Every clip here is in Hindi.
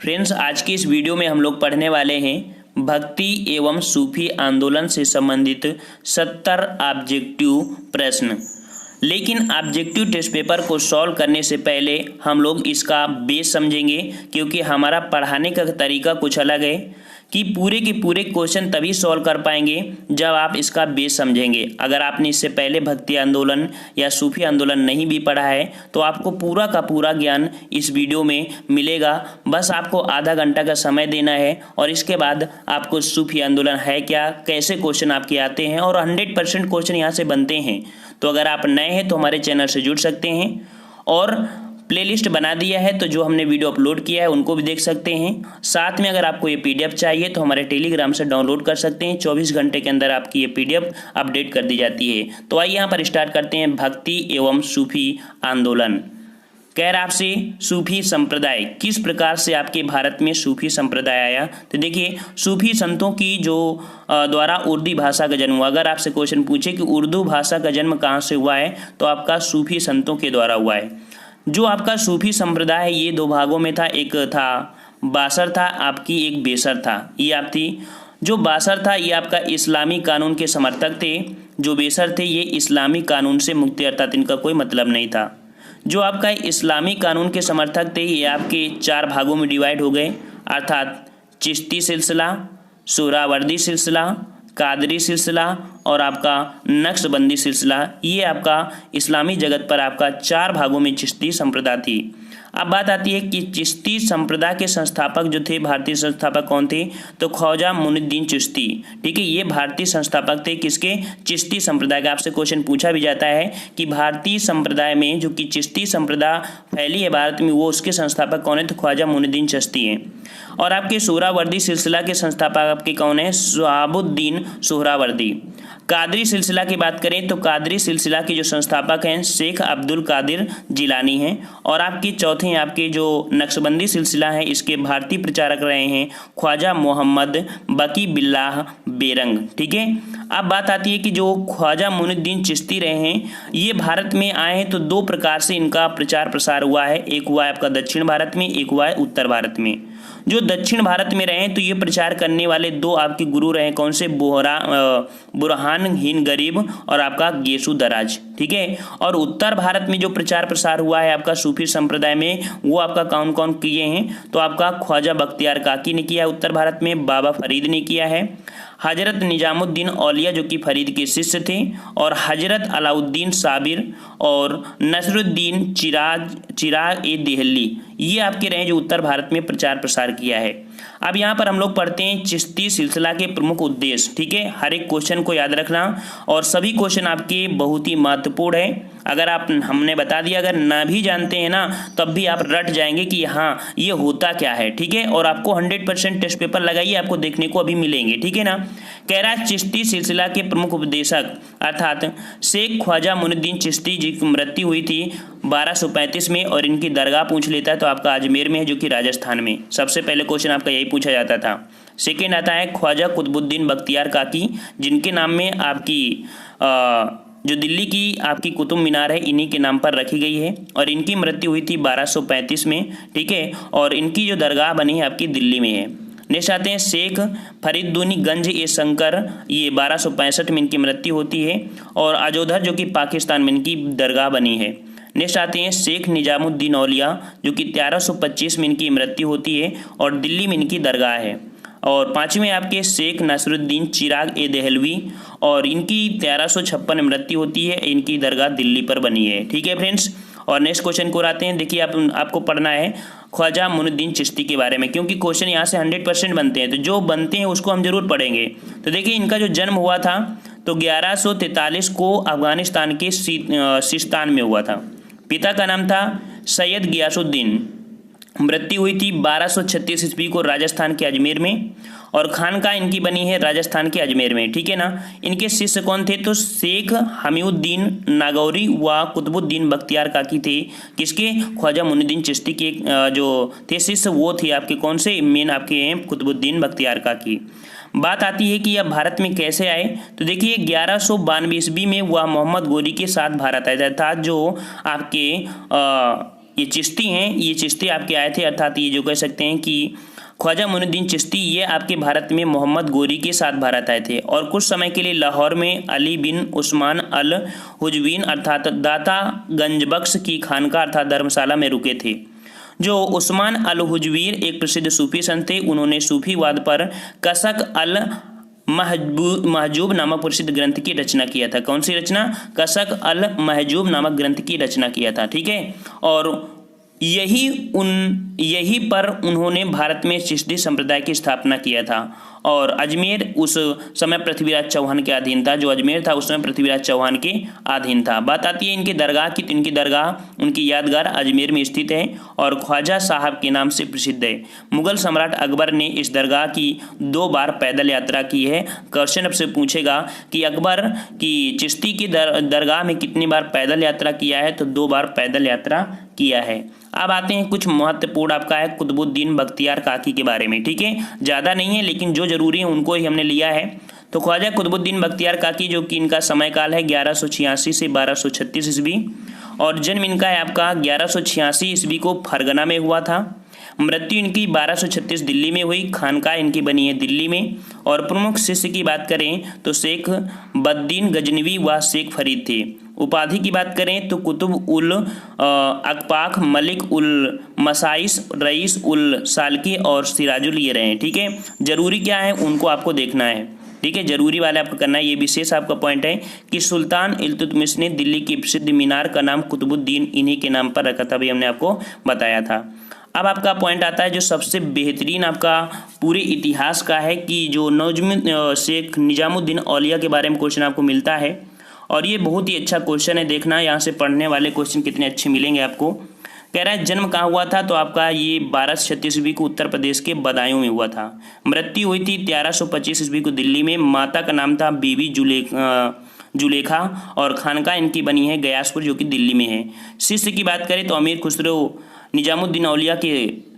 फ्रेंड्स, आज की इस वीडियो में हम लोग पढ़ने वाले हैं भक्ति एवं सूफी आंदोलन से संबंधित 70 ऑब्जेक्टिव प्रश्न। लेकिन ऑब्जेक्टिव टेस्ट पेपर को सॉल्व करने से पहले हम लोग इसका बेस समझेंगे, क्योंकि हमारा पढ़ाने का तरीका कुछ अलग है कि पूरे के पूरे क्वेश्चन तभी सॉल्व कर पाएंगे जब आप इसका बेस समझेंगे। अगर आपने इससे पहले भक्ति आंदोलन या सूफी आंदोलन नहीं भी पढ़ा है तो आपको पूरा का पूरा ज्ञान इस वीडियो में मिलेगा। बस आपको आधा घंटा का समय देना है और इसके बाद आपको सूफी आंदोलन है क्या, कैसे क्वेश्चन आपके आते हैं और 100% क्वेश्चन यहाँ से बनते हैं। तो अगर आप नए हैं तो हमारे चैनल से जुड़ सकते हैं और प्लेलिस्ट बना दिया है, तो जो हमने वीडियो अपलोड किया है उनको भी देख सकते हैं। साथ में अगर आपको ये पीडीएफ चाहिए तो हमारे टेलीग्राम से डाउनलोड कर सकते हैं। 24 घंटे के अंदर आपकी ये पीडीएफ अपडेट कर दी जाती है। तो आइए यहाँ पर स्टार्ट करते हैं भक्ति एवं सूफी आंदोलन। कह रहा आपसे सूफी संप्रदाय किस प्रकार से आपके भारत में सूफी संप्रदाय आया। तो देखिए, सूफी संतों की जो द्वारा उर्दू भाषा का जन्म हुआ। अगर आपसे क्वेश्चन पूछे कि उर्दू भाषा का जन्म कहाँ से हुआ है तो आपका सूफी संतों के द्वारा हुआ है। जो आपका सूफी संप्रदाय है ये दो भागों में था, एक था बासर था, आपकी एक बेसर था। ये आप थी, जो बासर था ये आपका इस्लामी कानून के समर्थक थे, जो बेसर थे ये इस्लामी कानून से मुक्ति अर्थात इनका कोई मतलब नहीं था। जो आपका इस्लामी कानून के समर्थक थे ये आपके 4 भागों में डिवाइड हो गए, अर्थात चिश्ती सिलसिला, सोहरावर्दी सिलसिला, कादरी सिलसिला और आपका नक्शबंदी सिलसिला। ये आपका इस्लामी जगत पर आपका 4 भागों में चिश्ती संप्रदाय थी। अब बात आती है कि चिश्ती संप्रदाय के संस्थापक जो थे, भारतीय संस्थापक कौन थे, तो ख्वाजा मुइनुद्दीन चिश्ती। ठीक है, ये भारतीय संस्थापक थे किसके, चिश्ती संप्रदाय का। आपसे क्वेश्चन पूछा भी जाता है कि भारतीय संप्रदाय में जो कि चिश्ती संप्रदाय फैली है भारत में, वो उसके संस्थापक कौन है, तो ख्वाजा मुइनुद्दीन चिश्ती हैं। और आपके सोहरावर्दी सिलसिला के संस्थापक आपके कौन है, शहाबुद्दीन सोहरावर्दी। कादरी सिलसिला की बात करें तो कादरी सिलसिला के जो संस्थापक हैं शेख अब्दुल कादिर जिलानी हैं। और आपके चौथे आपके जो नक्शबंदी सिलसिला है इसके भारतीय प्रचारक रहे हैं ख्वाजा मोहम्मद बकी बिल्लाह बेरंग। ठीक है, अब बात आती है कि जो ख्वाजा मुइनुद्दीन चिश्ती रहे हैं ये भारत में आए हैं तो 2 प्रकार से इनका प्रचार प्रसार हुआ है। एक हुआ है आपका दक्षिण भारत में, एक हुआ है उत्तर भारत में। जो दक्षिण भारत में रहे तो ये प्रचार करने वाले 2 आपके गुरु रहे, कौन से, बुरहान हिंद गरीब और आपका गेसु दराज। ठीक है, और उत्तर भारत में जो प्रचार प्रसार हुआ है आपका सूफी संप्रदाय में, वो आपका कौन कौन किए हैं, तो आपका ख्वाजा बख्तियार काकी ने किया है उत्तर भारत में, बाबा फरीद ने किया है, हजरत निजामुद्दीन औलिया जो कि फरीद के शिष्य थे, और हजरत अलाउद्दीन साबिर और नसरुद्दीन चिराग ए देहली, ये आपके रहे जो उत्तर भारत में प्रचार प्रसार किया है। अब यहाँ पर हम लोग पढ़ते हैं चिश्ती सिलसिला के प्रमुख उद्देश्य। ठीक है, हर एक क्वेश्चन को याद रखना और सभी क्वेश्चन आपके बहुत ही महत्वपूर्ण है। अगर आप, हमने बता दिया, अगर ना भी जानते हैं ना तब भी आप रट जाएंगे कि हाँ ये होता क्या है। ठीक है, और आपको 100% टेस्ट पेपर लगाइए, आपको देखने को अभी मिलेंगे। ठीक है ना, कह रहा है चिश्ती सिलसिला के प्रमुख उपदेशक अर्थात शेख ख्वाजा मुइनुद्दीन चिश्ती जी की मृत्यु हुई थी 1235 में और इनकी दरगाह पूछ लेता है तो आपका अजमेर में है जो कि राजस्थान में। सबसे पहले क्वेश्चन आपका यही पूछा जाता था। सेकेंड आता है ख्वाजा कुतुबुद्दीन बख्तियार काकी, जिनके नाम में आपकी जो दिल्ली की आपकी कुतुब मीनार है इन्हीं के नाम पर रखी गई है और इनकी मृत्यु हुई थी 1235 में। ठीक है, और इनकी जो दरगाह बनी है आपकी दिल्ली में है। नेक्स्ट आते हैं शेख फरीदुद्दीन गंज ए शंकर, ये 1265 में इनकी मृत्यु होती है और अजोधर जो कि पाकिस्तान में इनकी दरगाह बनी है। नेक्स्ट आते हैं शेख निजामुद्दीन औलिया जो कि 1325 में इनकी मृत्यु होती है और दिल्ली में इनकी दरगाह है। और 5वें आपके शेख नसरुद्दीन चिराग ए देहलवी और इनकी 1356 में मृत्यु होती है, इनकी दरगाह दिल्ली पर बनी है। ठीक है फ्रेंड्स, और नेक्स्ट क्वेश्चन को आते हैं। देखिए, आपको पढ़ना है ख्वाजा मुइनुद्दीन चिश्ती के बारे में, क्योंकि क्वेश्चन यहाँ से 100% बनते हैं, तो जो बनते हैं उसको हम जरूर पढ़ेंगे। तो देखिए, इनका जो जन्म हुआ था तो 1143 को अफगानिस्तान के सिस्तान में हुआ था। पिता का नाम था सैयद गियासुद्दीन, मृत्यु हुई थी 1236 ईस्वी को राजस्थान के अजमेर में और खानका इनकी बनी है राजस्थान के अजमेर में। ठीक है ना, इनके शिष्य कौन थे, तो शेख हमीउद्दीन नागौरी व कुतुबुद्दीन बख्तियार काकी थे, किसके, ख्वाजा मुइनुद्दीन चिश्ती के जो थे शिष्य वो थे आपके कौन से, मेन आपके हैं कुतुबुद्दीन बख्तियार काकी। बात आती है कि यह भारत में कैसे आए, तो देखिए 1192 ईस्वी में वह मोहम्मद गोरी के साथ भारत आया था, जो आपके ये चिश्ती हैं, ये चिश्ती आपके आए थे, अर्थात ये जो कह सकते हैं कि ख्वाजा मोइनुद्दीन चिश्ती ये आपके भारत में मोहम्मद गोरी के साथ भारत आए थे और कुछ समय के लिए लाहौर में अली बिन उस्मान अल हुजवीन अर्थात दाता गंजबख्श की खानका अर्थात धर्मशाला में रुके थे। जो उस्मान अल हुजवीर एक प्रसिद्ध सूफी संत थे, उन्होंने सूफीवाद पर कसक अल महजूब नामक प्रसिद्ध ग्रंथ की रचना किया था। कौन सी रचना? कसक अल महजूब नामक ग्रंथ की रचना किया था। ठीक है, और यही पर उन्होंने भारत में चिश्ती संप्रदाय की स्थापना किया था और अजमेर उस समय पृथ्वीराज चौहान के अधीन था। जो अजमेर था उस समय पृथ्वीराज चौहान के अधीन था। बात आती है इनकी दरगाह की, तो इनकी दरगाह उनकी यादगार अजमेर में स्थित है और ख्वाजा साहब के नाम से प्रसिद्ध है। मुगल सम्राट अकबर ने इस दरगाह की 2 बार पैदल यात्रा की है। क्वेश्चन आपसे पूछेगा कि अकबर की चिश्ती की दरगाह में कितनी बार पैदल यात्रा किया है, तो 2 बार पैदल यात्रा किया है। अब आते हैं कुछ महत्वपूर्ण आपका है कुतुबुद्दीन बख्तियार काकी के बारे में। ठीक है, ज़्यादा नहीं है लेकिन जो जरूरी है उनको ही हमने लिया है। तो ख्वाजा कुतुबुद्दीन बख्तियार काकी जो कि इनका समय काल है 1186 से 1236 ईस्वी और जन्म इनका है आपका 1186 ईस्वी को फरगना में हुआ था। मृत्यु इनकी 1236 दिल्ली में हुई। खानका इनकी बनी है दिल्ली में। और प्रमुख शिष्य की बात करें तो शेख बद्दीन गजनवी व शेख फरीद थे। उपाधि की बात करें तो कुतुब उल अकपाक, मलिक उल मसाइस, रईस उल सालकी और सिराजुल ये रहे हैं। ठीक है, जरूरी क्या है उनको आपको देखना है। ठीक है, जरूरी वाले आपको करना है। ये विशेष आपका पॉइंट है कि सुल्तान इल्तुतमिश ने दिल्ली की प्रसिद्ध मीनार का नाम कुतुबुद्दीन इन्हीं के नाम पर रखा था, भी हमने आपको बताया था। अब आपका पॉइंट आता है जो सबसे बेहतरीन आपका पूरे इतिहास का है कि जो शेख निजामुद्दीन औलिया के बारे में क्वेश्चन आपको मिलता है और ये बहुत ही अच्छा क्वेश्चन है। देखना यहाँ से पढ़ने वाले क्वेश्चन कितने अच्छे मिलेंगे आपको। कह रहा है जन्म कहाँ हुआ था, तो आपका ये 1236 ईस्वी को उत्तर प्रदेश के बदायूं में हुआ था। मृत्यु हुई थी 1325 ईस्वी को दिल्ली में। माता का नाम था बीबी जुलेखा और खानका इनकी बनी है गयासपुर जो कि दिल्ली में है। शिष्य की बात करें तो अमीर खुसरो निजामुद्दीन औलिया के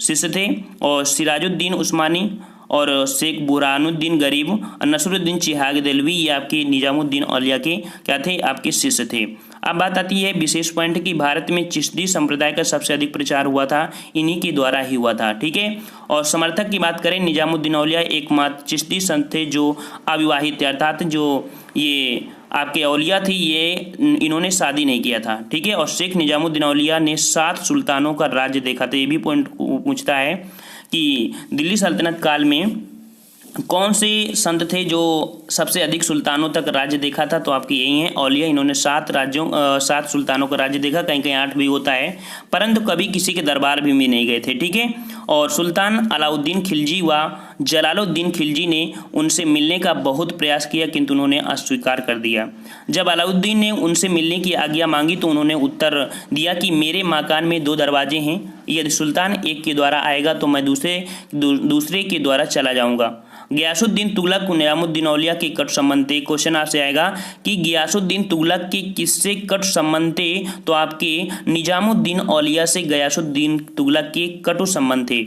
शिष्य थे और सिराजुद्दीन उस्मानी और शेख बुरहानुद्दीन गरीब और नसरुद्दीन चिहाग देलवी ये आपके निजामुद्दीन औलिया के क्या थे, आपके शिष्य थे। अब बात आती है विशेष पॉइंट कि भारत में चिश्ती संप्रदाय का सबसे अधिक प्रचार हुआ था इन्हीं के द्वारा ही हुआ था। ठीक है, और समर्थक की बात करें निजामुद्दीन औलिया एकमात्र चिश्ती संत थे जो अविवाहित थे, अर्थात जो ये आपके औलिया थी ये इन्होंने शादी नहीं किया था। ठीक है, और शेख निजामुद्दीन औलिया ने 7 सुल्तानों का राज्य देखा था। ये भी पॉइंट पूछता है कि दिल्ली सल्तनत काल में कौन से संत थे जो सबसे अधिक सुल्तानों तक राज्य देखा था, तो आपके यही हैं औलिया। इन्होंने 7 सुल्तानों का राज्य देखा, कहीं कहीं 8 भी होता है, परंतु कभी किसी के दरबार भी नहीं गए थे। ठीक है, और सुल्तान अलाउद्दीन खिलजी व जलालुद्दीन खिलजी ने उनसे मिलने का बहुत प्रयास किया किंतु उन्होंने अस्वीकार कर दिया। जब अलाउद्दीन ने उनसे मिलने की आज्ञा मांगी तो उन्होंने उत्तर दिया कि मेरे मकान में 2 दरवाजे हैं, यदि सुल्तान एक के द्वारा आएगा तो मैं दूसरे के द्वारा चला जाऊंगा। गियासुद्दीन तुगलक को निजामुद्दीन औलिया के कट संबंध थे। क्वेश्चन आपसे आएगा कि गियासुद्दीन तुगलक के किससे कट संबंध थे, तो आपके निजामुद्दीन औलिया से गियासुद्दीन तुगलक के कटु संबंध थे।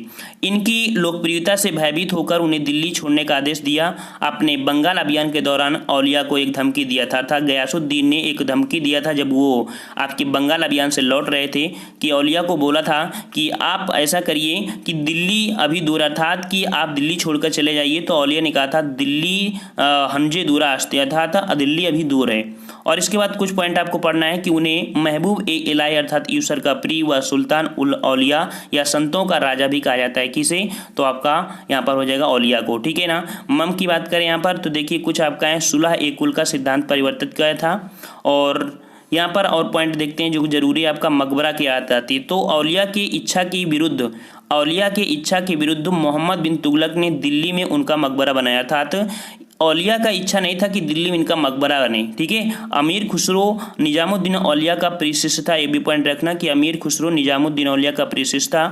इनकी लोकप्रियता से भयभीत होकर उन्हें दिल्ली छोड़ने का आदेश दिया। अपने बंगाल अभियान के दौरान औलिया को एक धमकी दिया था गियासुद्दीन ने एक धमकी दिया था जब वो आपके बंगाल अभियान से लौट रहे थे कि औलिया को बोला था कि आप ऐसा करिए कि दिल्ली अभी दूर, अर्थात कि आप दिल्ली छोड़कर चले जाइए। तो औलिया ने कहा था दिल्ली हमजे दूरा आस्ते, अर्थात दिल्ली अभी दूर है। और इसके बाद कुछ पॉइंट आपको पढ़ना है कि उन्हें महबूब ए इलाही अर्थात ईश्वर का प्रिय व सुल्तान उल औलिया या संतों का राजा भी कहा जाता है। किसे, तो आपका यहाँ पर हो जाएगा औलिया को। ठीक है ना। मम की बात करें यहाँ पर तो देखिए कुछ आपका है सुलह ए कुल का सिद्धांत परिवर्तित किया था। और यहाँ पर और पॉइंट देखते हैं जो जरूरी है आपका मकबरा की याद आती। तो औलिया की इच्छा के विरुद्ध मोहम्मद बिन तुगलक ने दिल्ली में उनका मकबरा बनाया था। औलिया का इच्छा नहीं था कि दिल्ली में इनका मकबरा बने। ठीक है, अमीर खुसरो निजामुद्दीन औलिया का प्रिय शिष्य था। ये भी पॉइंट रखना कि अमीर खुसरो निजामुद्दीन औलिया का प्रिय शिष्य था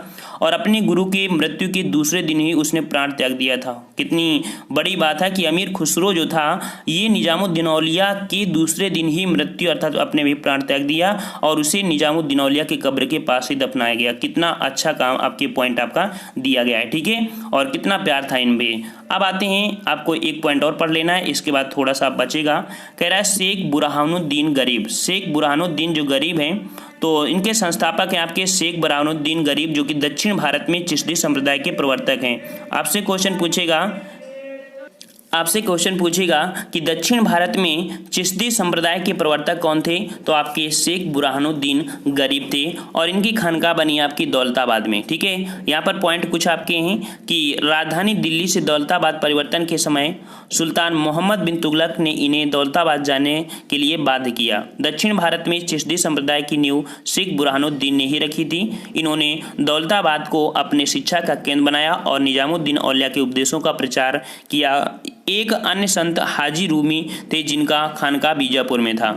और अपने गुरु की मृत्यु के दूसरे दिन ही उसने प्राण त्याग दिया था। कितनी बड़ी बात है कि अमीर खुसरो जो था ये निजामुद्दीन औलिया के दूसरे दिन ही मृत्यु अर्थात अपने भी प्राण त्याग दिया और उसे निजामुद्दीन औलिया के कब्र के पास ही दफनाया गया। कितना अच्छा काम आपके पॉइंट आपका दिया गया है। ठीक है, और कितना प्यार था इनमें। अब आते हैं, आपको एक पॉइंट और पढ़ लेना है, इसके बाद थोड़ा सा बचेगा। कह रहा है शेख बुरहानुद्दीन गरीब। शेख बुरहानुद्दीन जो गरीब हैं तो इनके संस्थापक हैं आपके शेख बुरहानुद्दीन गरीब, जो कि दक्षिण भारत में चिश्ती संप्रदाय के प्रवर्तक हैं। आपसे क्वेश्चन पूछेगा कि दक्षिण भारत में चिश्ती संप्रदाय के प्रवर्तक कौन थे, तो आपके शेख बुरहानुद्दीन गरीब थे और इनकी खानका बनी आपकी दौलताबाद में। ठीक है, यहाँ पर पॉइंट कुछ आपके हैं कि राजधानी दिल्ली से दौलताबाद परिवर्तन के समय सुल्तान मोहम्मद बिन तुगलक ने इन्हें दौलताबाद जाने के लिए बाध्य किया। दक्षिण भारत में चिश्ती संप्रदाय की नींव शेख बुरहानुद्दीन ने ही रखी थी। इन्होंने दौलताबाद को अपने शिक्षा का केंद्र बनाया और निजामुद्दीन औलिया के उपदेशों का प्रचार किया। एक अन्य संत हाजी रूमी थे, जिनका खानका बीजापुर में था।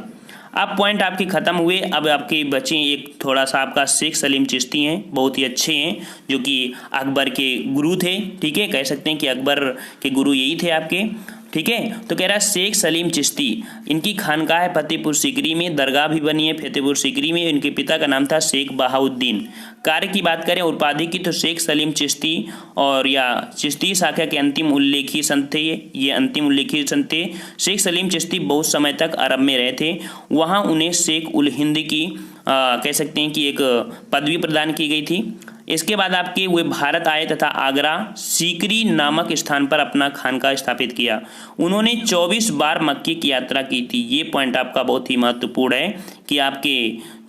अब पॉइंट आपके खत्म हुए। अब आपके बचे एक थोड़ा सा आपका शेख सलीम चिश्ती हैं, बहुत ही अच्छे हैं, जो कि अकबर के गुरु थे। ठीक है, कह सकते हैं कि अकबर के गुरु यही थे आपके। ठीक है, तो कह रहा है शेख सलीम चिश्ती, इनकी खानका है फतेहपुर सीकरी में, दरगाह भी बनी है फतेहपुर सीकरी में। इनके पिता का नाम था शेख बहाउद्दीन। कार्य की बात करें उपाधि की, तो शेख सलीम चिश्ती और या चिश्ती शाखा के अंतिम उल्लेखीय संत थे। ये अंतिम उल्लेखीय संत थे। शेख सलीम चिश्ती बहुत समय तक अरब में रहे थे, वहाँ उन्हें शेख उल हिंद की कह सकते हैं कि एक पदवी प्रदान की गई थी। इसके बाद आपके वे भारत आए तथा आगरा सीकरी नामक स्थान पर अपना खानका स्थापित किया। उन्होंने 24 बार मक्के की यात्रा की थी। ये पॉइंट आपका बहुत ही महत्वपूर्ण है कि आपके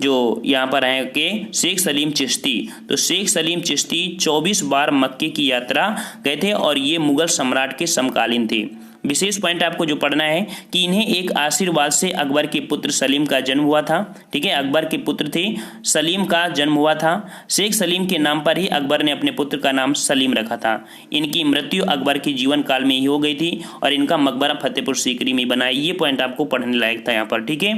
जो यहाँ पर है कि शेख सलीम चिश्ती, तो शेख सलीम चिश्ती 24 बार मक्के की यात्रा गए थे और ये मुगल सम्राट के समकालीन थे। विशेष पॉइंट आपको जो पढ़ना है कि इन्हें एक आशीर्वाद से अकबर के पुत्र सलीम का जन्म हुआ था। ठीक है, अकबर के पुत्र थे, सलीम का जन्म हुआ था। शेख सलीम के नाम पर ही अकबर ने अपने पुत्र का नाम सलीम रखा था। इनकी मृत्यु अकबर के जीवन काल में ही हो गई थी और इनका मकबरा फतेहपुर सीकरी में बना है। ये पॉइंट आपको पढ़ने लायक था यहाँ पर। ठीक है,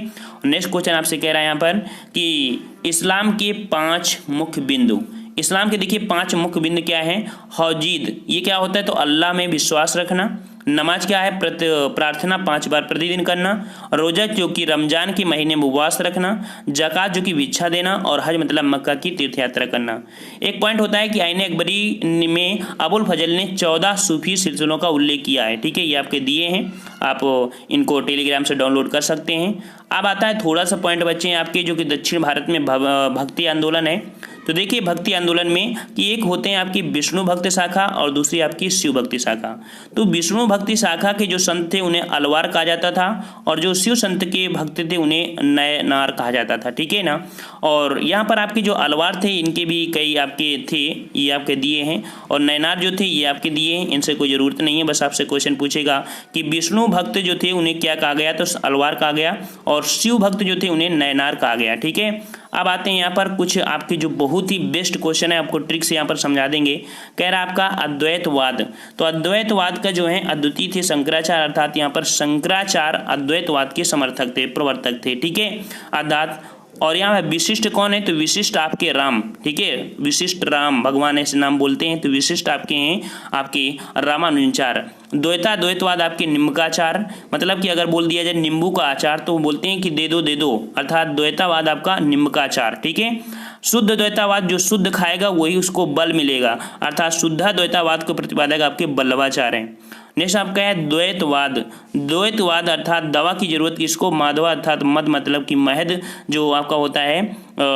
नेक्स्ट क्वेश्चन आपसे कह रहा है यहाँ पर कि इस्लाम के 5 मुख्य बिंदु। इस्लाम के देखिए 5 मुख्य बिंदु क्या है। हौजीद, ये क्या होता है, तो अल्लाह में विश्वास रखना। नमाज क्या है, प्रार्थना 5 बार प्रतिदिन करना। रोजा जो कि रमजान के महीने में उपवास रखना। ज़कात जो कि भिक्षा देना। और हज मतलब मक्का की तीर्थ यात्रा करना। एक पॉइंट होता है कि आईने अकबरी में अबुल फजल ने 14 सूफी सिलसिलों का उल्लेख किया है। ठीक है, ये आपके दिए हैं, आप इनको टेलीग्राम से डाउनलोड कर सकते हैं। अब आता है थोड़ा सा पॉइंट बच्चे हैं आपके, जो कि दक्षिण भारत में भक्ति आंदोलन है। तो देखिए भक्ति आंदोलन में कि एक होते हैं आपकी विष्णु भक्त शाखा और दूसरी आपकी शिव भक्ति शाखा। तो विष्णु भक्ति शाखा के जो संत थे उन्हें अलवार कहा जाता था और जो शिव संत के भक्त थे उन्हें नयनार कहा जाता था। ठीक है ना, और यहाँ पर आपके जो अलवार थे इनके भी कई आपके थे, ये आपके दिए हैं, और नयनार जो थे ये आपके दिए हैं, इनसे कोई ज़रूरत नहीं है। बस आपसे क्वेश्चन पूछेगा कि विष्णु भक्त जो थे उन्हें क्या कहा गया, तो अलवार कहा गया, और शिव भक्त जो थे उन्हें नयनार कहा गया। ठीक है, अब आते हैं यहाँ पर कुछ आपके जो बहुत ही बेस्ट क्वेश्चन है, आपको ट्रिक से यहाँ पर समझा देंगे। कह रहा है आपका अद्वैतवाद। तो अद्वैतवाद का जो है अद्वितीय थे शंकराचार्य, अर्थात यहाँ पर शंकराचार्य अद्वैतवाद के समर्थक थे, प्रवर्तक थे। ठीक है, अर्थात और यहाँ विशिष्ट कौन है, तो विशिष्ट आपके राम। ठीक है, विशिष्ट राम भगवान ऐसे नाम बोलते हैं, तो विशिष्ट आपके हैं आपके रामानुजाचार्य। द्वैतवाद आपके निम्बकाचार, मतलब कि अगर बोल दिया जाए नींबू का आचार तो बोलते हैं कि दे दो, अर्थात द्वैतवाद आपका निम्बकाचार। ठीक है, शुद्ध द्वैतवाद, जो शुद्ध खाएगा वही उसको बल मिलेगा, अर्थात शुद्ध द्वैतवाद को प्रतिपादक आपके बल्लभाचार्य हैं। नेक्स्ट आपका है द्वैतवाद अर्थात दवा की जरूरत किसको, माधवा अर्थात मद मतलब कि महद जो आपका होता है,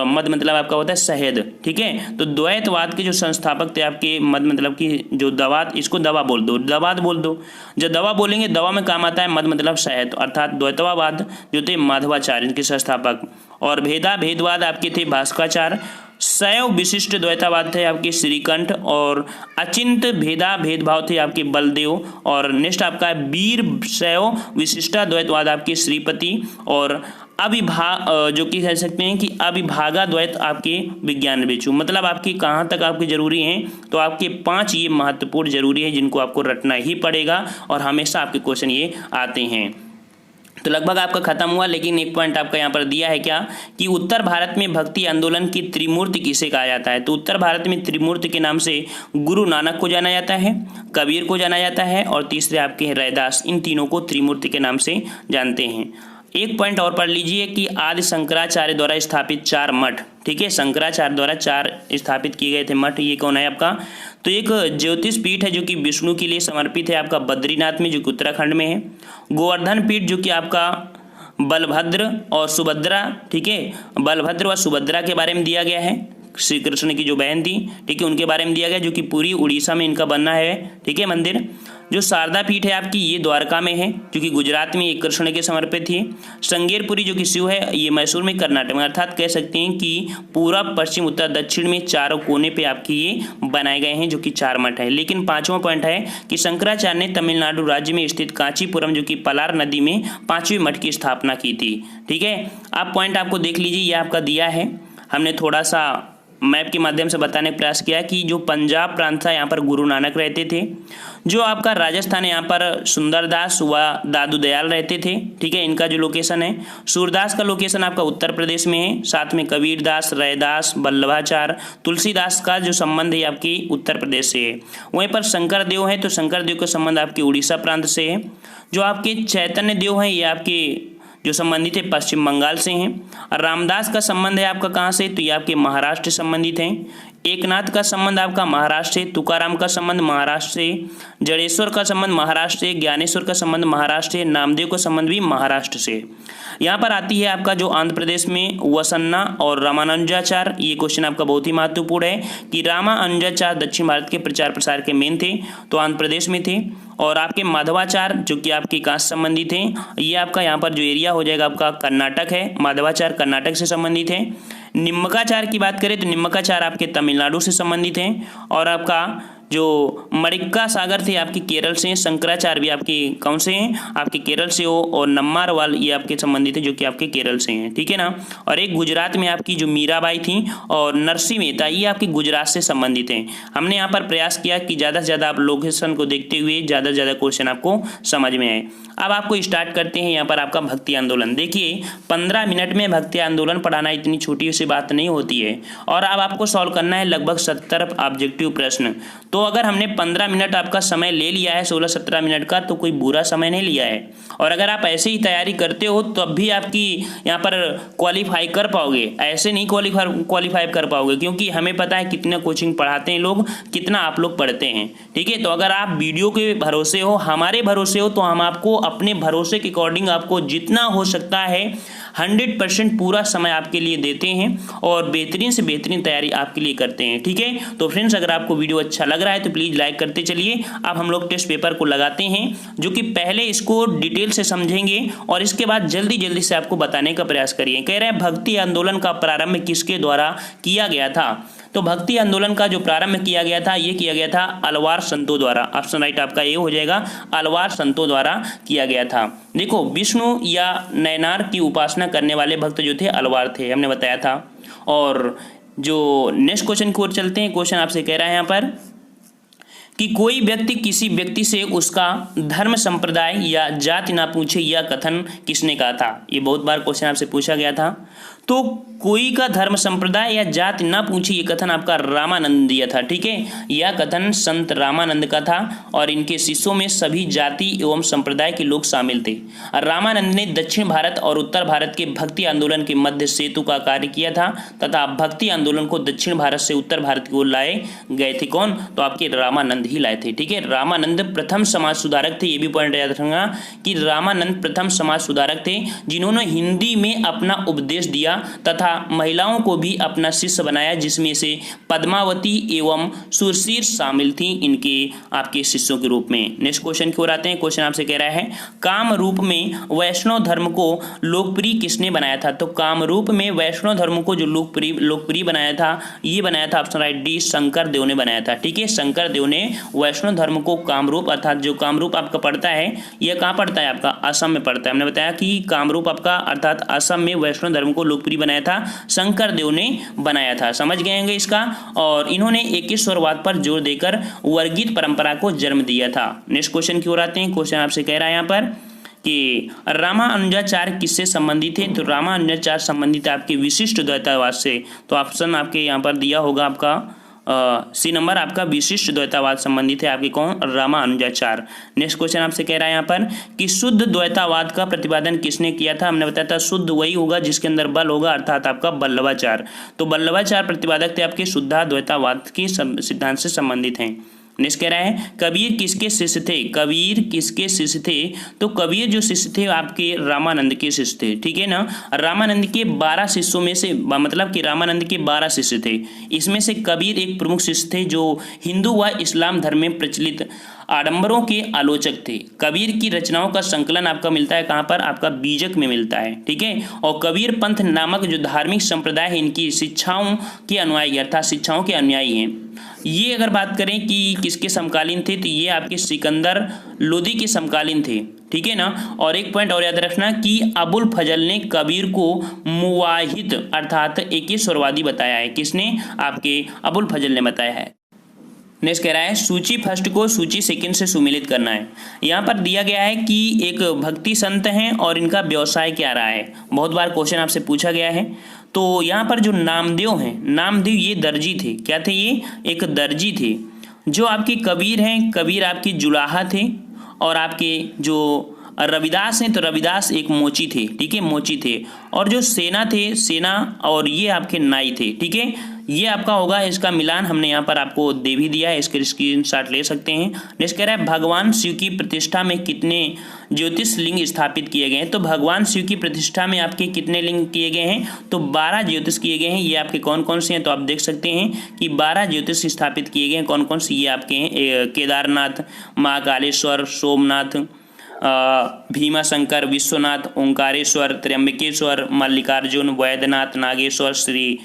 मद मतलब आपका होता है शहद। ठीक है, तो द्वैतवाद के जो संस्थापक थे आपके मद मतलब कि जो दवा, इसको दवा बोल दो, दवात बोल दो। जब दवा बोलेंगे दवा में काम आता है मद मतलब शहद, अर्थात द्वैतवाद जो थे माधवाचार्य इनके संस्थापक। और भेदवाद आपके थे भास्कराचार्य। शैव विशिष्ट द्वैतवाद थे आपके श्रीकंठ, और अचिंत भेदभाव थे आपके बलदेव। और नेक्स्ट आपका वीर शैव विशिष्टा द्वैतवाद आपके श्रीपति। और जो कि कह सकते हैं कि अविभागा द्वैत आपके विज्ञान बेचू। मतलब आपकी कहाँ तक आपके जरूरी हैं, तो आपके 5 ये महत्वपूर्ण जरूरी है जिनको आपको रटना ही पड़ेगा और हमेशा आपके क्वेश्चन ये आते हैं। तो लगभग आपका खत्म हुआ, लेकिन एक पॉइंट आपका यहाँ पर दिया है क्या कि उत्तर भारत में भक्ति आंदोलन की त्रिमूर्ति किसे कहा जाता है। तो उत्तर भारत में त्रिमूर्ति के नाम से गुरु नानक को जाना जाता है, कबीर को जाना जाता है और तीसरे आपके हैं रैदास। इन तीनों को त्रिमूर्ति के नाम से जानते हैं। एक पॉइंट और पढ़ लीजिए कि आदि शंकराचार्य द्वारा स्थापित 4 मठ। ठीक है, शंकराचार्य द्वारा 4 स्थापित किए गए थे मठ। ये कौन है आपका, तो एक ज्योतिष पीठ है जो कि विष्णु के लिए समर्पित है आपका बद्रीनाथ में, जो कि उत्तराखंड में है। गोवर्धन पीठ जो कि आपका बलभद्र और सुभद्रा, ठीक है, बलभद्र व सुभद्रा के बारे में दिया गया है, श्री कृष्ण की जो बहन थी, ठीक है, उनके बारे में दिया गया, जो कि पूरी उड़ीसा में इनका बनना है, ठीक है, मंदिर। जो शारदा पीठ है आपकी, ये द्वारका में है, जो कि गुजरात में, ये कृष्ण के समर्पित थी। श्रृंगेरपुरी जो कि शिव है, ये मैसूर में, कर्नाटक में, अर्थात कह सकते हैं कि पूरब, पश्चिम, उत्तर, दक्षिण में चारों कोने पे आपकी ये बनाए गए हैं, जो कि 4 मठ है। लेकिन 5वां पॉइंट है कि शंकराचार्य ने तमिलनाडु राज्य में स्थित कांचीपुरम, जो कि पलार नदी में 5वें मठ की स्थापना की थी, ठीक है। आप पॉइंट आपको देख लीजिए, ये आपका दिया है, हमने थोड़ा सा मैप के माध्यम से बताने का प्रयास किया कि जो पंजाब प्रांत था, यहाँ पर गुरु नानक रहते थे। जो आपका राजस्थान है, यहाँ पर सुंदरदास व दादू दयाल रहते थे, ठीक है, इनका जो लोकेशन है। सूरदास का लोकेशन आपका उत्तर प्रदेश में है, साथ में कबीरदास, रैदास, वल्लभाचार्य, तुलसीदास का जो संबंध है आपकी उत्तर प्रदेश से है। वहीं पर शंकर देव है, तो शंकर देव का संबंध आपके उड़ीसा प्रांत से है। जो आपके चैतन्य देव हैं, ये आपके जो संबंधित है पश्चिम बंगाल से हैं। रामदास का संबंध है आपका कहाँ से, तो ये आपके महाराष्ट्र से संबंधित हैं। एकनाथ का संबंध आपका महाराष्ट्र से, तुकाराम का संबंध महाराष्ट्र से, जड़ेश्वर का संबंध महाराष्ट्र से, ज्ञानेश्वर का संबंध महाराष्ट्र से, नामदेव का संबंध भी महाराष्ट्र से। यहाँ पर आती है आपका जो आंध्र प्रदेश में वसन्ना और रामानुजाचार्य। ये क्वेश्चन आपका बहुत ही महत्वपूर्ण है कि रामानुजाचार्य दक्षिण भारत के प्रचार प्रसार के मेन थे, तो आंध्र प्रदेश में थे। और आपके माधवाचार्य जो कि आपके कहाँ से संबंधित हैं, ये आपका यहाँ पर जो एरिया हो जाएगा आपका कर्नाटक है। माधवाचार्य कर्नाटक से संबंधित है। निम्मकाचार्य की बात करें तो निम्मकाचार्य आपके तमिलनाडु से संबंधित हैं। और आपका जो मणिक्का सागर थे आपके केरल से। शंकराचार्य भी आपके कौन से हैं, आपके केरल से हो। और नम्मारवाल ये आपके संबंधित है, जो कि आपके केरल से हैं, ठीक है ना। और एक गुजरात में आपकी जो मीराबाई थी और नरसिंह मेहता, ये आपके गुजरात से संबंधित हैं। हमने यहाँ पर प्रयास किया कि ज़्यादा से ज़्यादा आप लोकेशन को देखते हुए ज़्यादा से ज़्यादा क्वेश्चन आपको समझ में आए। अब आपको स्टार्ट करते हैं यहाँ पर आपका भक्ति आंदोलन। देखिए 15 मिनट में भक्ति आंदोलन पढ़ाना इतनी छोटी सी बात नहीं होती है। और अब आपको सॉल्व करना है लगभग 70 ऑब्जेक्टिव प्रश्न। तो अगर हमने 15 मिनट आपका समय ले लिया है, 16-17 मिनट का, तो कोई बुरा समय नहीं लिया है। और अगर आप ऐसे ही तैयारी करते हो तब भी आपकी यहाँ पर क्वालिफाई कर पाओगे, ऐसे नहीं क्वालिफाई कर पाओगे, क्योंकि हमें पता है कितना कोचिंग पढ़ाते हैं लोग, कितना आप लोग पढ़ते हैं, ठीक है। तो अगर आप वीडियो के भरोसे हो, हमारे भरोसे हो, तो हम आपको अपने भरोसे के अकॉर्डिंग आपको जितना हो सकता है 100% पूरा समय आपके लिए देते हैं और बेहतरीन से बेहतरीन तैयारी आपके लिए करते हैं, ठीक है। तो फ्रेंड्स, अगर आपको वीडियो अच्छा लग रहा है तो प्लीज़ लाइक करते चलिए। अब हम लोग टेस्ट पेपर को लगाते हैं, जो कि पहले इसको डिटेल से समझेंगे और इसके बाद जल्दी जल्दी से आपको बताने का प्रयास करिए। कह रहे हैं भक्ति आंदोलन का प्रारंभ किसके द्वारा किया गया था। तो भक्ति आंदोलन का जो प्रारंभ किया गया था, ये किया गया था अलवार संतों द्वारा। ऑप्शन राइट आपका ये हो जाएगा, अलवार संतों द्वारा किया गया था। देखो, विष्णु या नयनार की उपासना करने वाले भक्त जो थे अलवार थे, हमने बताया था। और जो नेक्स्ट क्वेश्चन की ओर चलते हैं। क्वेश्चन आपसे कह रहा है यहाँ पर कि कोई व्यक्ति किसी व्यक्ति से उसका धर्म, संप्रदाय या जाति ना पूछे, यह कथन किसने कहा था। ये बहुत बार क्वेश्चन आपसे पूछा गया था। तो कोई का धर्म, संप्रदाय या जाति ना पूछे, ये कथन आपका रामानंद ने दिया था, ठीक है। यह कथन संत रामानंद का था और इनके शिष्यों में सभी जाति एवं संप्रदाय के लोग शामिल थे। रामानंद ने दक्षिण भारत और उत्तर भारत के भक्ति आंदोलन के मध्य सेतु का कार्य किया था तथा भक्ति आंदोलन को दक्षिण भारत से उत्तर भारत की ओर लाए गए थे। कौन? तो आपके रामानंद ही लाए थे, ठीक है। रामानंद प्रथम समाज सुधारक थे। ये भी पॉइंट याद रखना कि रामानंद प्रथम समाज सुधारक थे, जिन्होंने हिंदी में अपना उपदेश दिया तथा महिलाओं को भी अपना शिष्य बनाया, जिसमें से पद्मावती एवं सुरसीर शामिल थी इनके आपके शिष्यों के रूप में। नेक्स्ट क्वेश्चन की ओर आते हैं। क्वेश्चन आपसे कह रहा है काम रूप में वैष्णव धर्म को लोकप्रिय किसने बनाया था। तो काम रूप में वैष्णव धर्म को जो लोकप्रिय बनाया था, ये बनाया था ऑप्शन राइट डी, शंकर देव ने बनाया था, ठीक है। शंकर देव ने वैष्णव धर्म को कामरूप, अर्थात जो कामरूप आपका पड़ता है, यह कहाँ पड़ता है आपका असम में पड़ता है। हमने बताया कि कामरूप आपका अर्थात असम में वैष्णव धर्म को लोकप्रिय बनाया था, शंकर देव ने बनाया था। समझ गए होंगे इसका। और इन्होंने एकेश्वरवाद पर जोर देकर वर्गीत परंपरा को जन्म दिया था। नेक्स्ट क्वेश्चन की ओर आते हैं। क्वेश्चन आपसे कह रहा है यहाँ पर कि रामानुजाचार्य किससे संबंधित है। तो रामानुजाचार्य संबंधित है आपके विशिष्ट द्वैतवाद से। तो ऑप्शन आपके यहाँ पर दिया होगा आपका सी नंबर, आपका विशिष्ट द्वैतवाद संबंधित है आपके कौन, रामानुजाचार्य। नेक्स्ट क्वेश्चन आपसे कह रहा है यहाँ पर कि शुद्ध द्वैतवाद का प्रतिपादन किसने किया था। हमने बताया था शुद्ध वही होगा जिसके अंदर बल होगा, अर्थात आपका वल्लभाचार्य। तो वल्लभाचार्य प्रतिपादक थे आपके शुद्ध द्वैतवाद के सिद्धांत से संबंधित हैं। नेक्स्ट कह रहा है कबीर किसके शिष्य थे, कबीर किसके शिष्य थे, तो कबीर जो शिष्य थे आपके रामानंद के शिष्य थे, ठीक है ना। रामानंद के 12 शिष्यों में से, मतलब कि रामानंद के 12 शिष्य थे, इसमें से कबीर एक प्रमुख शिष्य थे जो हिंदू व इस्लाम धर्म में प्रचलित आडंबरों के आलोचक थे। कबीर की रचनाओं का संकलन आपका मिलता है कहाँ पर, आपका बीजक में मिलता है, ठीक है। और कबीर पंथ नामक जो धार्मिक संप्रदाय है इनकी शिक्षाओं के अनुयायी अर्थात शिक्षाओं के अनुयायी हैं। ये अगर बात करें कि किसके समकालीन थे तो ये आपके सिकंदर लोदी के समकालीन थे, ठीक है ना। और एक पॉइंट और याद रखना कि अबुल फजल ने कबीर को मुवाहिद अर्थात एकेश्वरवादी बताया है। किसने, आपके अबुल फजल ने बताया है। नेक्स्ट कह रहा है सूची फर्स्ट को सूची सेकंड से सुमेलित करना है। यहाँ पर दिया गया है कि एक भक्ति संत हैं और इनका व्यवसाय क्या रहा है, बहुत बार क्वेश्चन आपसे पूछा गया है। तो यहाँ पर जो नामदेव हैं, नामदेव ये दर्जी थे, क्या थे, ये एक दर्जी थे। जो आपके कबीर हैं, कबीर आपके जुलाहा थे। और आपके जो रविदास हैं तो रविदास एक मोची थे, ठीक है, मोची थे। और जो सेना थे, सेना और ये आपके नाई थे, ठीक है। ये आपका होगा, इसका मिलान हमने यहाँ पर आपको दे भी दिया है, इसके स्क्रीनशॉट ले सकते हैं। नेक्स्ट कह रहा है भगवान शिव की प्रतिष्ठा में कितने ज्योतिष लिंग स्थापित किए गए हैं, तो भगवान शिव की प्रतिष्ठा में आपके कितने लिंग किए गए हैं, तो 12 ज्योतिष किए गए हैं। ये आपके कौन कौन से हैं, तो आप देख सकते हैं कि 12 ज्योतिष स्थापित किए गए हैं। कौन कौन से, ये आपके हैं केदारनाथ, महाकालेश्वर, सोमनाथ, भीमाशंकर, विश्वनाथ, ओंकारेश्वर, त्र्यंबकेश्वर, मल्लिकार्जुन, वैद्यनाथ, नागेश्वर, श्री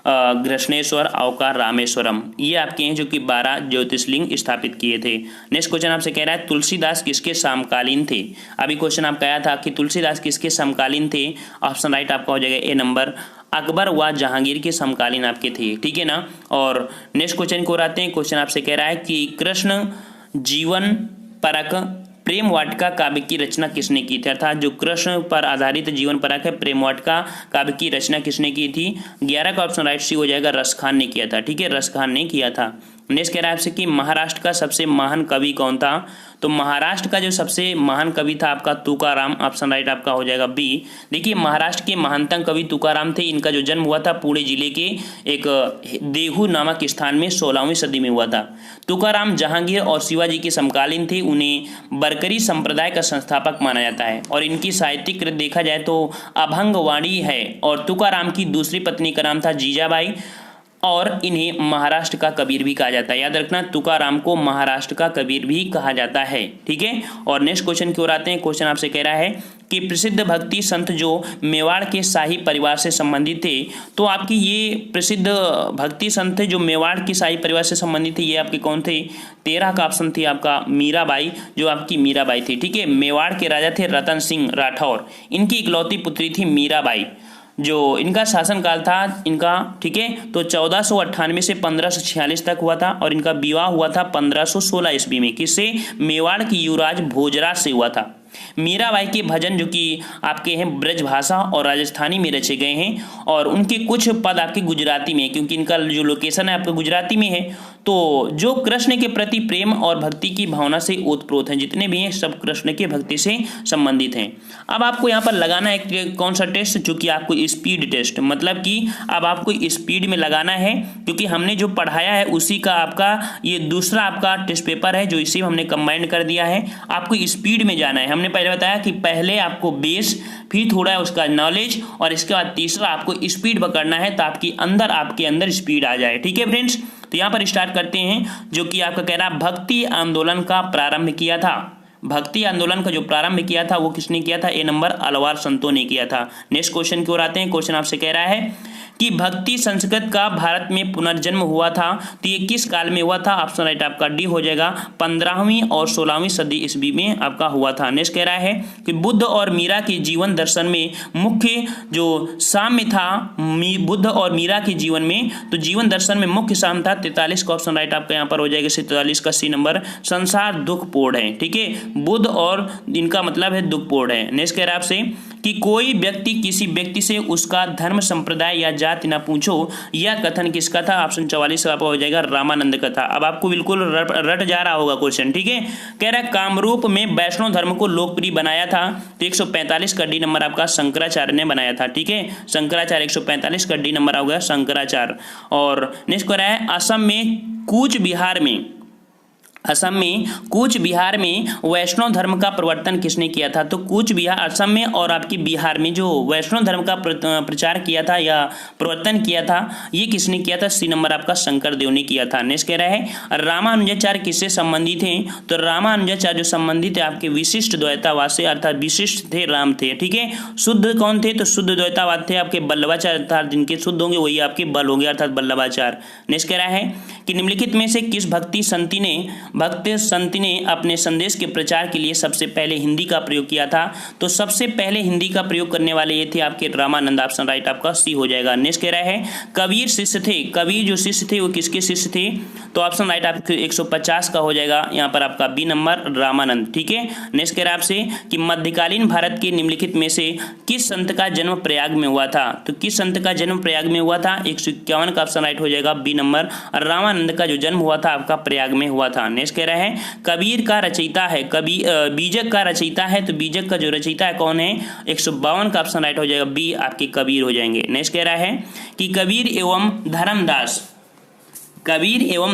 घृष्णेश्वर, अवकार, रामेश्वरम। ये आपके हैं जो कि 12 ज्योतिषलिंग स्थापित किए थे। नेक्स्ट क्वेश्चन आपसे कह रहा है तुलसीदास किसके समकालीन थे। अभी क्वेश्चन आपका आया था कि तुलसीदास किसके समकालीन थे। ऑप्शन राइट आपका हो जाएगा ए नंबर, अकबर व जहांगीर के समकालीन आपके थे, ठीक है ना। और नेक्स्ट क्वेश्चन को आते हैं। क्वेश्चन आपसे कह रहा है कि कृष्ण जीवन परक प्रेम वाटिका काव्य की रचना किसने की थी, अर्थात जो कृष्ण पर आधारित जीवन परक है प्रेम वाटिका काव्य की रचना किसने की थी। 11 का ऑप्शन राइट सी हो जाएगा, रसखान ने किया था, ठीक है, रसखान ने किया था। नेक्स्ट कह रहा है आपसे कि महाराष्ट्र का सबसे महान कवि कौन था, तो महाराष्ट्र का जो सबसे महान कवि था आपका तुकाराम, ऑप्शन राइट आपका हो जाएगा बी। देखिए महाराष्ट्र के महानतम कवि तुकाराम थे। इनका जो जन्म हुआ था पुणे जिले के एक देहू नामक स्थान में 16वीं सदी में हुआ था। तुकाराम जहांगीर और शिवाजी के समकालीन थे। उन्हें बरकरी संप्रदाय का संस्थापक माना जाता है और इनकी साहित्यिक कृत देखा जाए तो अभंगवाणी है। और तुकाराम की दूसरी पत्नी का नाम था जीजाबाई और इन्हें महाराष्ट्र का कबीर भी कहा जाता है। याद रखना तुकाराम को महाराष्ट्र का कबीर भी कहा जाता है, ठीक है। और नेक्स्ट क्वेश्चन की ओर आते हैं। क्वेश्चन आपसे कह रहा है कि प्रसिद्ध भक्ति संत जो मेवाड़ के शाही परिवार से संबंधित थे, तो आपकी ये प्रसिद्ध भक्ति संत थे जो मेवाड़ के शाही परिवार से संबंधित थे, ये आपके कौन थे। 13 का ऑप्शन थी आपका मीराबाई, जो आपकी मीराबाई थी, ठीक है। मेवाड़ के राजा थे रतन सिंह राठौर, इनकी इकलौती पुत्री थी मीराबाई। जो इनका शासनकाल था इनका, ठीक है, तो 1498 से 1546 तक हुआ था और इनका विवाह हुआ था 1516 ईस्वी में। किससे, मेवाड़ की युवराज भोजराज से हुआ था। मीराबाई के भजन जो कि आपके हैं ब्रज भाषा और राजस्थानी में रचे गए हैं और उनके कुछ पद आपके गुजराती में, क्योंकि इनका जो लोकेशन है आपका गुजराती में है। तो जो कृष्ण के प्रति प्रेम और भक्ति की भावना से ओतप्रोत हैं, जितने भी हैं सब कृष्ण के भक्ति से संबंधित हैं। अब आपको यहाँ पर लगाना है कौन सा टेस्ट, जो कि आपको स्पीड टेस्ट, मतलब कि अब आपको स्पीड में लगाना है, क्योंकि हमने जो पढ़ाया है उसी का आपका ये दूसरा आपका टेस्ट पेपर है जो इसी हमने कंबाइन कर दिया है। आपको स्पीड में जाना है। हमने पहले बताया कि पहले आपको बेस, फिर थोड़ा उसका नॉलेज और इसके बाद तीसरा आपको स्पीड पकड़ना है ताकि आपके अंदर स्पीड आ जाए, ठीक है फ्रेंड्स। तो यहाँ पर स्टार्ट करते हैं। जो कि आपका कह रहा भक्ति आंदोलन का प्रारंभ किया था। भक्ति आंदोलन का जो प्रारंभ किया था वो किसने किया था, ए नंबर अलवार संतों ने किया था। नेक्स्ट क्वेश्चन की ओर आते हैं। क्वेश्चन आपसे कह रहा है कि भक्ति संस्कृत का भारत में पुनर्जन्म हुआ था, तो ये किस काल में हुआ था। ऑप्शन राइट आपका डी हो जाएगा, 15वीं और 16वीं सदी ईस्वी में आपका हुआ था। नेक्स्ट कह रहा है कि बुद्ध और मीरा के जीवन दर्शन में मुख्य जो साम्य था, बुद्ध और मीरा के जीवन में, तो जीवन दर्शन में मुख्य साम्य था 43 का ऑप्शन राइट आपका यहाँ पर हो जाएगा। 43 का सी नंबर, संसार दुखपूर्ण है, ठीक है। बुद्ध और इनका मतलब है दुखपूर्ण है। नेक्स्ट कह रहा है आपसे कि कोई व्यक्ति किसी व्यक्ति से उसका धर्म संप्रदाय या जाति ना पूछो, यह कथन किसका था। ऑप्शन 44 का हो जाएगा, रामानंद का था। अब आपको बिल्कुल रट जा रहा होगा क्वेश्चन, ठीक है। कह रहा है कामरूप में वैष्णव धर्म को लोकप्रिय बनाया था, तो 145 का डी नंबर आपका शंकराचार्य ने बनाया था, ठीक है। शंकराचार्य 145 का डी नंबर हो गया शंकराचार्य। और नेक्स्ट कह रहा है असम में कूच बिहार में असम में कूच बिहार में वैष्णव धर्म का प्रवर्तन किसने किया था? तो कूच बिहार असम में और आपकी बिहार में जो वैष्णव धर्म का प्रचार किया था या प्रवर्तन किया था, ये किसने किया था? सी नंबर आपका शंकरदेव ने किया था। नेक्स्ट कह रहा है रामानुजाचार्य किससे संबंधित हैं? तो रामानुजाचार्य जो संबंधित है आपके विशिष्ट द्वैतावाद से, अर्थात विशिष्ट थे, राम थे। ठीक है, शुद्ध कौन थे? तो शुद्ध द्वैतावाद थे आपके वल्लभाचार्य, अर्थात जिनके शुद्ध होंगे वही आपके बल होंगे, अर्थात वल्लभाचार्य। नेक्स्ट कह रहा है कि निम्नलिखित में से किस भक्त संत ने अपने संदेश के प्रचार के लिए सबसे पहले हिंदी का प्रयोग किया था? तो सबसे पहले हिंदी का प्रयोग करने वाले ये थे आपके रामानंद। ऑप्शन राइट आपका सी हो जाएगा। नेक्स्ट कह रहा है कबीर शिष्य थे, कबीर जो शिष्य थे वो किसके शिष्य थे? तो ऑप्शन राइट आपके 150 का हो जाएगा यहाँ पर आपका बी नंबर रामानंद। ठीक है, नेक्स्ट कह रहा है आपसे कि मध्यकालीन भारत के निम्नलिखित में से किस संत का जन्म प्रयाग में हुआ था? तो किस संत का जन्म प्रयाग में हुआ था? 151 का ऑप्शन राइट हो जाएगा बी नंबर रामानंद का जो जन्म हुआ था आपका प्रयाग में हुआ था। नेक्स्ट कह रहा है कबीर का रचयिता है, बीजक का रचयिता है, तो बीजक का जो रचयिता है कौन है? 152 का ऑप्शन राइट हो जाएगा बी आपके कबीर हो जाएंगे। नेक्स्ट कह रहा है कि कबीर एवं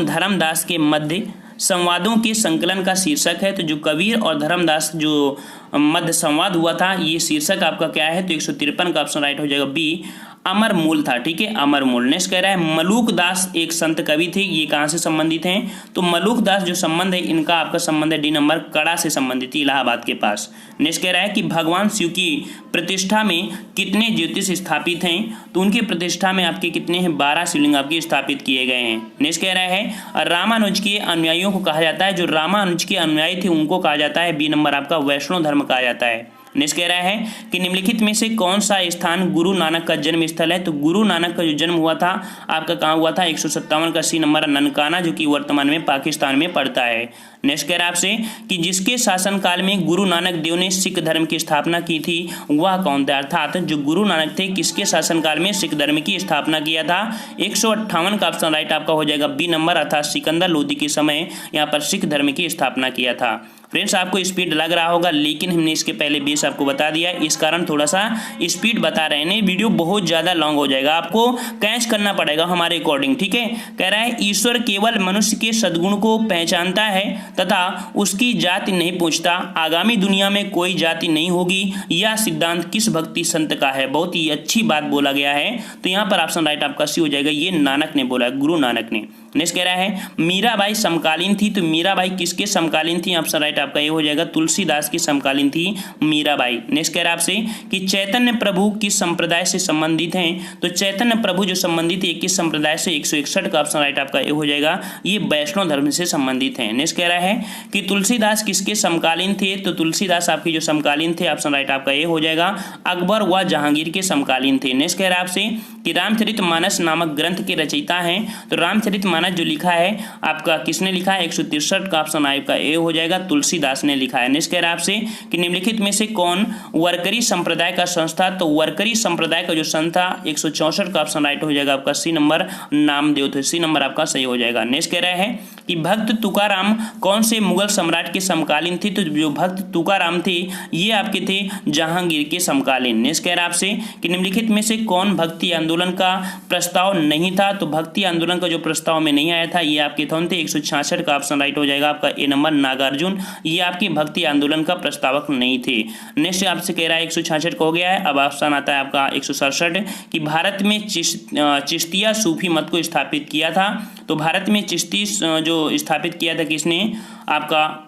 धर्मदास के मध्य संवादों के संकलन का शीर्षक है। तो जो कबीर और धर्मदास जो मध्य संवाद हुआ था ये शीर्षक आपका क्या है? तो 153 का ऑप्शन राइट हो जाएगा बी अमर मूल था। ठीक है, अमर मूल। नेक्स्ट कह रहा है मलूक दास एक संत कवि थे, ये कहाँ से संबंधित हैं? तो मलूक दास जो संबंध है इनका आपका संबंध है डी नंबर कड़ा से संबंधित, इलाहाबाद के पास। नेक्स्ट कह रहा है कि भगवान शिव की प्रतिष्ठा में कितने ज्योतिष स्थापित हैं? तो उनकी प्रतिष्ठा में आपके कितने हैं? 12 शिवलिंग आपके स्थापित किए गए हैं। नेक्स्ट कह रहा है रामानुज के अनुयायियों को कहा जाता है, जो रामानुज के अनुयायी थे उनको कहा जाता है बी नंबर आपका वैष्णव धर्म कहा जाता है। नेक्स्ट कह रहा है कि निम्नलिखित में से कौन सा स्थान गुरु नानक का जन्म स्थल है? तो गुरु नानक का जो जन्म हुआ था आपका कहाँ हुआ था? 157 का सी नंबर ननकाना, जो कि वर्तमान में पाकिस्तान में पड़ता है। नेक्स्ट कह रहा है आपसे कि जिसके शासनकाल में गुरु नानक देव ने सिख धर्म की स्थापना की थी वह कौन था? अर्थात जो गुरु नानक थे किसके शासनकाल में सिख धर्म की स्थापना किया था? 158 का ऑप्शन राइट आपका हो जाएगा बी नंबर, अर्थात सिकंदर लोदी के समय यहाँ पर सिख धर्म की स्थापना किया था। फ्रेंड्स आपको स्पीड लग रहा होगा, लेकिन हमने इसके पहले बेस आपको बता दिया, इस कारण थोड़ा सा स्पीड बता रहे हैं, वीडियो बहुत ज़्यादा लॉन्ग हो जाएगा, आपको कैच करना पड़ेगा हमारे अकॉर्डिंग। ठीक है, कह रहा है ईश्वर केवल मनुष्य के सद्गुण को पहचानता है तथा उसकी जाति नहीं पूछता, आगामी दुनिया में कोई जाति नहीं होगी, यह सिद्धांत किस भक्ति संत का है? बहुत ही अच्छी बात बोला गया है, तो यहाँ पर ऑप्शन राइट आपका सी हो जाएगा, ये नानक ने बोला, गुरु नानक ने। नेक्स्ट कह रहा है मीराबाई समकालीन थी, तो मीराबाई किसके समकालीन थी? ऑप्शन राइट आपका ये हो जाएगा तुलसीदास की समकालीन थी मीराबाई। नेक्स्ट कह रहा है आपसे कि चैतन्य प्रभु किस संप्रदाय से संबंधित हैं? तो चैतन्य प्रभु जो संबंधित है किस संप्रदाय से? 161 का ऑप्शन राइट आपका ये हो जाएगा, ये वैष्णव धर्म से संबंधित है। नेक्स्ट कह रहा है कि तुलसीदास किसके समकालीन थे? तो तुलसीदास आपके जो समकालीन थे ऑप्शन राइट आपका ये हो जाएगा अकबर व जहांगीर के समकालीन थे। नेक्स्ट कह रहा है आपसे कि रामचरितमानस नामक ग्रंथ के रचयिता हैं, तो रामचरितमानस जो लिखा है आपका किसने लिखा है? 163 का ऑप्शन आपका ए हो जाएगा, तुलसीदास ने लिखा है। नेक्स्ट कह रहा है आपसे कि निम्नलिखित में से कौन वरकरी संप्रदाय का संस्था? तो वरकरी संप्रदाय का जो संस्था 164 का ऑप्शन राइट हो जाएगा आपका सी नंबर नामदेव थे, सी नंबर आपका सही हो जाएगा। नेक्स्ट कह रहा है कि भक्त तुकाराम कौन से मुगल सम्राट के समकालीन थे? तो जो भक्त तुकाराम थे ये आपके थे जहांगीर के समकालीन। नेक्स्ट कह रहा है आपसे कि निम्नलिखित में से कौन भक्ति आंदोलन का प्रस्ताव नहीं था? तो भक्ति आंदोलन का जो प्रस्ताव में नहीं आया था ये आपके कौन थे? 166 का ऑप्शन राइट हो जाएगा आपका ए नंबर नागार्जुन, ये आपके भक्ति आंदोलन का प्रस्तावक नहीं थे। नेक्स्ट आपसे कह रहा है 166 का हो गया है, अब ऑप्शन आता है आपका 167 कि भारत में चिश्तिया सूफी मत को स्थापित किया था। तो भारत में चिश्ती जो स्थापित किया था किसने? आपका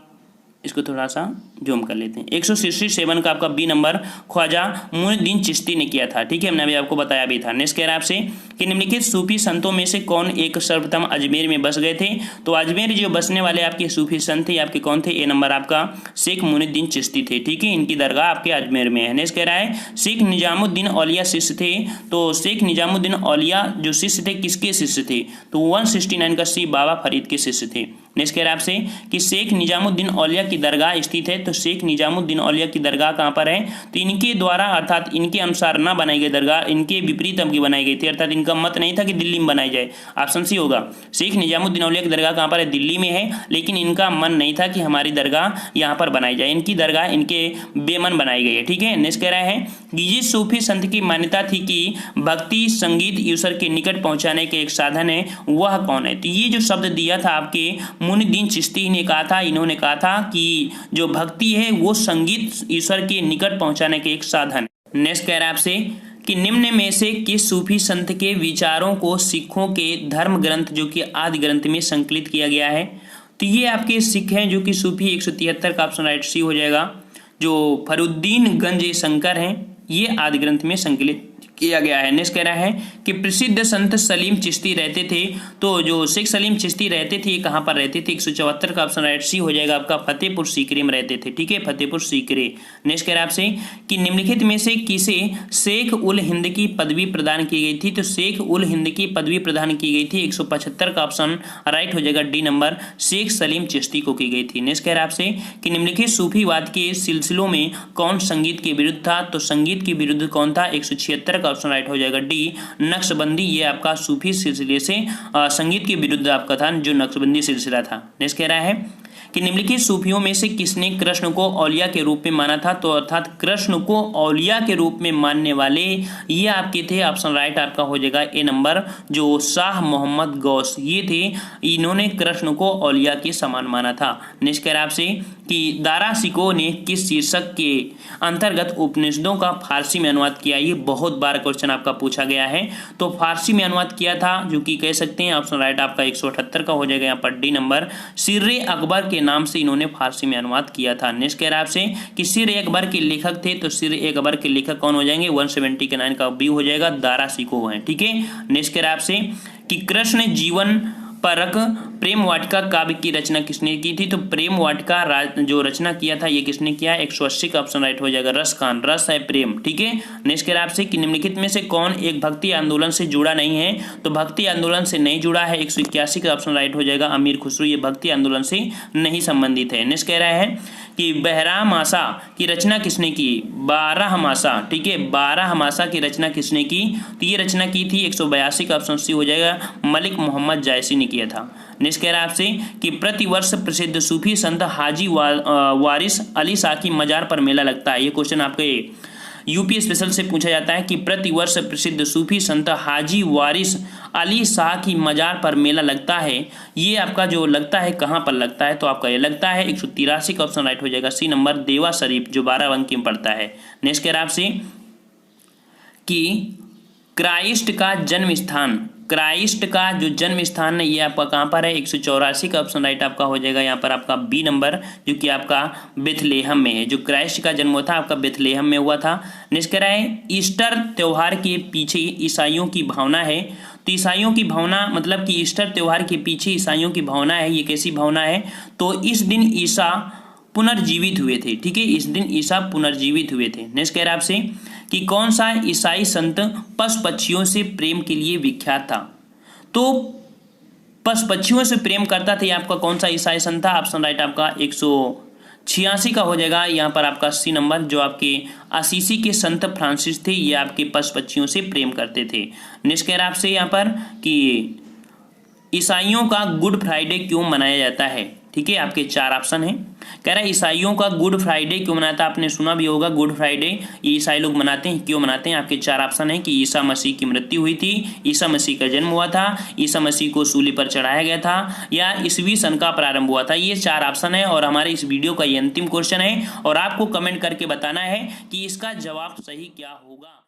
इसको थोड़ा सा जूम कर लेते हैं, 167 का आपका बी नंबर ख्वाजा मुइनुद्दीन चिश्ती ने किया था। ठीक है, हमने अभी आपको बताया भी था। नेक्स्ट कह रहा है आपसे कि निम्नलिखित सूफी संतों में से कौन एक सर्वप्रथम अजमेर में बस गए थे? तो अजमेर जो बसने वाले आपके सूफी संत थे आपके कौन थे? ए नंबर आपका शेख मुइनुद्दीन चिश्ती थे। ठीक है, इनकी दरगाह आपके अजमेर में है। नेक्स्ट कह रहा है शेख निजामुद्दीन औलिया शिष्य थे, तो शेख निजामुद्दीन औलिया जो शिष्य थे किसके शिष्य थे? तो 169 का सी बाबा फरीद के शिष्य थे। नेक्स्ट कह रहा है आपसे कि शेख निजामुद्दीन औलिया की दरगाह स्थित है, तो शेख निजामुद्दीन औलिया की दरगाह कहाँ पर है, तो इनके द्वारा अर्थात इनके अनुसार ना बनाई गई दरगाह, इनके विपरीत अब की बनाई गई थी, अर्थात इनका मत नहीं था कि दिल्ली में बनाई जाए। ऑप्शन सी होगा, शेख निजामुद्दीन औलिया की दरगाह कहाँ पर है, दिल्ली में है, लेकिन इनका मन नहीं था कि हमारी दरगाह यहाँ पर बनाई जाए, इनकी दरगाह इनके बेमन बनाई गई है। ठीक है, नेक्स्ट कह रहा है कि जिस सूफी संत की मान्यता थी कि भक्ति संगीत ईश्वर के निकट पहुंचाने के एक साधन है, वह कौन है। तो ये जो शब्द दिया था आपके मुइनुद्दीन चिश्ती ने कहा था, इन्होंने कहा था कि जो भक्ति है वो संगीत ईश्वर के निकट पहुंचाने के एक साधन। नेक्स्ट कह रहा है आपसे कि निम्न में से किस सूफी संत के विचारों को सिखों के धर्म ग्रंथ जो कि आदि ग्रंथ में संकलित किया गया है। तो ये आपके सिख हैं जो कि सूफी 173 का ऑप्शन राइट सी हो जाएगा, जो फरुद्दीन गंज शंकर हैं, ये आदि ग्रंथ में संकलित किया गया है। नेक्स्ट कह रहा है कि प्रसिद्ध संत सलीम चिश्ती रहते थे, तो जो शेख सलीम चिश्ती रहते थे ये कहाँ पर रहते थे, 174 का ऑप्शन राइट सी हो जाएगा आपका, फतेहपुर सीकरी में रहते थे। ठीक है, फतेहपुर सीकरी। नेक्स्ट कह रहा है आपसे कि निम्नलिखित में से किसे शेख उल हिंद की पदवी प्रदान की गई थी। तो शेख उल हिंद की पदवी प्रदान की गई थी 175 का ऑप्शन राइट हो जाएगा, डी नंबर, शेख सलीम चिश्ती को की गई थी। नेक्स्ट कह रहा है आपसे कि निम्नलिखित सूफीवाद के सिलसिलों में कौन संगीत के विरुद्ध था। तो संगीत के विरुद्ध कौन था, 176 ऑप्शन राइट हो जाएगा, डी नक्शबंदी। ये आपका सूफी सिलसिले से संगीत के विरुद्ध आपका था जो नक्शबंदी सिलसिला था। नेक्स्ट कह रहा है कि निम्नलिखित सूफियों में से किसने कृष्ण को औलिया के रूप में माना था। तो अर्थात कृष्ण को औलिया के रूप में मानने वाले ये आपके थे, ऑप्शन राइट आपका हो जाएगा ए नंबर, जो शाह मोहम्मद गौस ये थे, इन्होंने कृष्ण को औलिया के समान माना था। नेक्स्ट कह रहा है आपसे कि दारा सिको ने किस शीर्षक के अंतर्गत उपनिषदों का फारसी में अनुवाद किया। ये बहुत बार क्वेश्चन आपका पूछा गया है, तो फारसी में अनुवाद किया था जो कि कह सकते हैं ऑप्शन राइट आपका 178 का हो जाएगा यहाँ पर, डी नंबर, सिर्रे अकबर के नाम से इन्होंने फारसी में अनुवाद किया था। नेक्स्ट कह रहा है आपसे कि सिर्रे अकबर के लेखक थे, तो सिर्रे अकबर के लेखक कौन हो जाएंगे, 170 के 9 का बी हो जाएगा, दारा सिको है। ठीक है, नेक्स्ट कह रहा है आपसे कि कृष्ण जीवन परक प्रेम वाटिका काव्य की रचना किसने की थी। तो प्रेम वाटिका जो रचना किया था ये किसने किया, 180 का ऑप्शन राइट हो जाएगा, रस खान, रस है प्रेम। ठीक है, नेक्स्ट कह रहा है आपसे कि निम्नलिखित में से कौन एक भक्ति आंदोलन से जुड़ा नहीं है। तो भक्ति आंदोलन से नहीं जुड़ा है, 181 का ऑप्शन राइट हो जाएगा, अमीर खुसरो, ये भक्ति आंदोलन से नहीं संबंधित है। नेक्स्ट कह रहा है कि बहरामासा की रचना किसने की, 12मासा। ठीक है, 12मासा की रचना किसने की, तो ये रचना की थी 182 का ऑप्शन सी हो जाएगा, मलिक मोहम्मद जायसी ने किया था। नेक्स्ट कह रहा है आपसे कि प्रतिवर्ष प्रसिद्ध सूफी संत हाजी वारिस अली शाह की मजार पर मेला लगता है। ये क्वेश्चन आपके यूपी स्पेशल से पूछा जाता है कि प्रतिवर्ष प्रसिद्ध सूफी संत हाजी वारिस अली शाह की मजार पर मेला लगता है, ये आपका जो लगता है कहाँ पर लगता है, तो आपका ये लगता है 183 का ऑप्शन राइट हो जाएगा, सी नंबर, देवा शरीफ, जो 12 अंक में पड़ता है। नेक्स्ट कह रहा है आपसे कि क्राइस्ट का जन्म स्थान, क्राइस्ट का जो जन्म स्थान है ये आपका कहाँ पर है, 184 का ऑप्शन राइट आपका हो जाएगा यहाँ पर आपका बी नंबर, जो कि आपका बेथलेहम में है। जो क्राइस्ट का जन्म था आपका बेथलेहम में हुआ था। नेक्स्ट कह रहा है ईस्टर त्यौहार के पीछे ईसाइयों की भावना है। तो ईसाइयों की भावना मतलब कि ईस्टर त्यौहार के पीछे ईसाइयों की भावना है, ये कैसी भावना है, तो इस दिन ईसा पुनर्जीवित हुए थे। ठीक है, इस दिन ईसा पुनर्जीवित हुए थे। नेक्स्ट कह रहा है आपसे कि कौन सा ईसाई संत पशु पक्षियों से प्रेम के लिए विख्यात था। तो पशु पक्षियों से प्रेम करता था ये आपका कौन सा ईसाई संत था, ऑप्शन राइट आपका 186 का हो जाएगा यहाँ पर आपका सी नंबर, जो आपके असीसी के संत फ्रांसिस थे, ये आपके पशु पक्षियों से प्रेम करते थे। नेक्स्ट कह रहा है आपसे यहाँ पर कि ईसाइयों का गुड फ्राइडे क्यों मनाया जाता है। ठीक है, आपके 4 ऑप्शन हैं। कह रहा है ईसाइयों का गुड फ्राइडे क्यों मनाता है, आपने सुना भी होगा गुड फ्राइडे ये ईसाई लोग मनाते हैं, क्यों मनाते हैं। आपके 4 ऑप्शन हैं कि ईसा मसीह की मृत्यु हुई थी, ईसा मसीह का जन्म हुआ था, ईसा मसीह को सूली पर चढ़ाया गया था, या ईसवी सन का प्रारंभ हुआ था। ये 4 ऑप्शन है और हमारे इस वीडियो का ये अंतिम क्वेश्चन है और आपको कमेंट करके बताना है कि इसका जवाब सही क्या होगा।